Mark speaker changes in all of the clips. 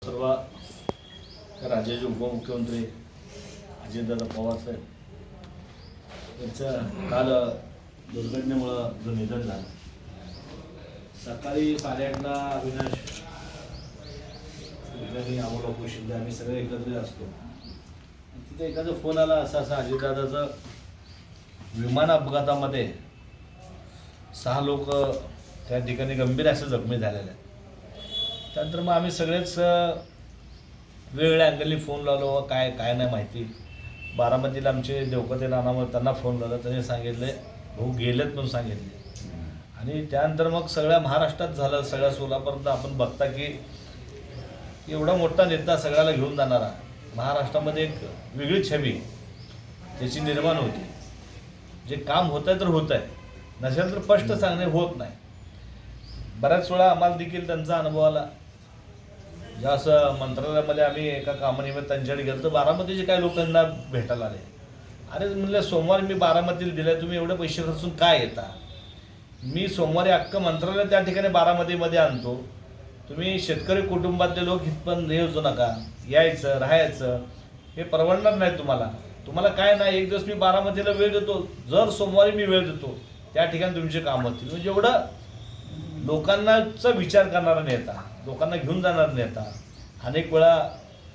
Speaker 1: सर्व राज्याचे उपमुख्यमंत्री अजितदादा पवार साहेब यांचं काल दुर्घटनेमुळं जो निधन झालं, सकाळी 8:30ला अविनाश कुलकर्णी, अमोल शिंदे आम्ही सगळे एकत्रित असतो. तिथे एखादा फोन आला, असा अजितदादाचं विमान अपघातामध्ये 6 लोक त्या ठिकाणी गंभीर असे जखमी झालेले आहेत. त्यानंतर मग आम्ही सगळेच वेगवेगळ्या अँगलनी फोन लावलो, काय नाही माहिती. बारामतीला आमचे देवकते नानामुळे त्यांना फोन लावला, त्यांनी सांगितले भाऊ गेलेत म्हणून सांगितले. आणि त्यानंतर मग सगळ्या महाराष्ट्रात झालं, सगळ्या सोलापर्यंत आपण बघता की एवढा मोठा नेता सगळ्याला घेऊन जाणारा, महाराष्ट्रामध्ये एक वेगळी छबी त्याची निर्माण होती. जे काम होत आहे तर होत आहे, नसेल तर स्पष्ट सांगणे होत नाही. बऱ्याच वेळा आम्हाला देखील त्यांचा अनुभव आला. जेव्हा असं मंत्रालयामध्ये आम्ही एका कामानिमित्त त्यांच्याकडे गेलो तर बारामतीचे काही लोक त्यांना भेटायला आले. अरे म्हणले, सोमवारी मी बारामतीला दिले, तुम्ही एवढे पैसे खर्चून काय येता? मी सोमवारी अख्खं मंत्रालय त्या ठिकाणी बारामतीमध्ये आणतो, तुम्ही शेतकरी कुटुंबातले लोक इथपर्यंत येऊ नका, यायचं राहायचं हे परवडणार नाही तुम्हाला काय नाही. एक दिवस मी बारामतीला वेळ देतो, जर सोमवारी मी वेळ देतो त्या ठिकाणी तुमचे काम होतील. म्हणजे एवढं लोकांनाचा विचार करणारा नेता, लोकांना घेऊन जाणारा नेता. अनेक वेळा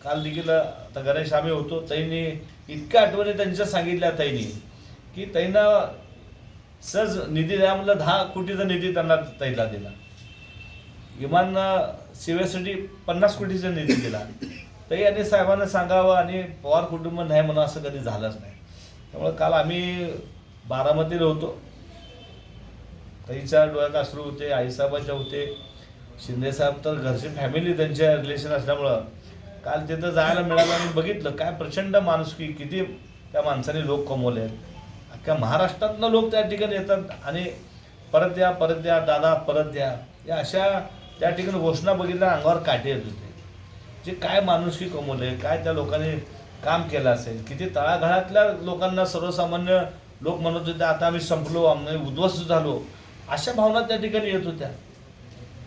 Speaker 1: काल देखील आता गणेश आम्ही होतो, ताईंनी इतक्या आठवणी त्यांच्या सांगितल्या ताईंनी की ताईंना सहज निधी द्या म्हणलं, 10 कोटीचा निधी त्यांना ताईला दिला. विमान सेवेसाठी 50 कोटीचा निधी दिला. ताई आणि साहेबांना सांगावं, आणि पवार कुटुंब नाही म्हणून असं कधी झालंच नाही. त्यामुळे काल आम्ही बारामतीला होतो. ताईच्या डोळ्यात अश्रू होते, आईसाहेबाच्या होते. शिंदेसाहेब तर घरची फॅमिली त्यांच्या रिलेशन असल्यामुळं काल तिथं जायला मिळालं आणि बघितलं काय प्रचंड माणुसकी, किती त्या माणसाने लोक कमवले आहेत. अख्ख्या महाराष्ट्रातनं लोक त्या ठिकाणी येतात आणि परत या दादा परत या, या अशा त्या ठिकाणी घोषणा बघितल्या अंगावर काटे येत होते. जे काय माणुसकी कमवले, काय त्या लोकांनी काम केलं असेल, किती तळागाळातल्या लोकांना सर्वसामान्य लोक म्हणत होते आता आम्ही संपलो, आम्ही उद्ध्वस्त झालो, अशा भावना त्या ठिकाणी येत होत्या.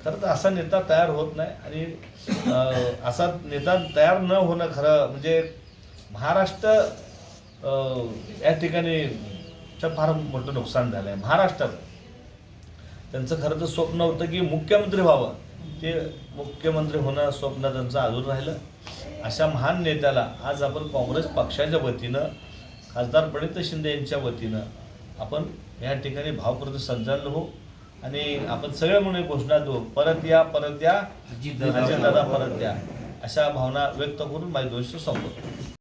Speaker 1: खरं तर असा नेता तयार होत नाही, आणि असा नेता तयार न होणं खरं म्हणजे महाराष्ट्र या ठिकाणी फार मोठं नुकसान झालं आहे. महाराष्ट्रात त्यांचं खरं तर स्वप्न होतं की मुख्यमंत्री व्हावं, ते मुख्यमंत्री होणं स्वप्न त्यांचं अजून राहिलं. अशा महान नेत्याला आज आपण काँग्रेस पक्षाच्या वतीनं, खासदार प्रणित शिंदे यांच्या वतीनं आपण या ठिकाणी भावपूर्ण संचालन हो, आणि आपण सगळे म्हणून घोषणा देऊ, परत या अजितदादा परत या, अशा भावना व्यक्त करून माझी गोष्ट संपवतो.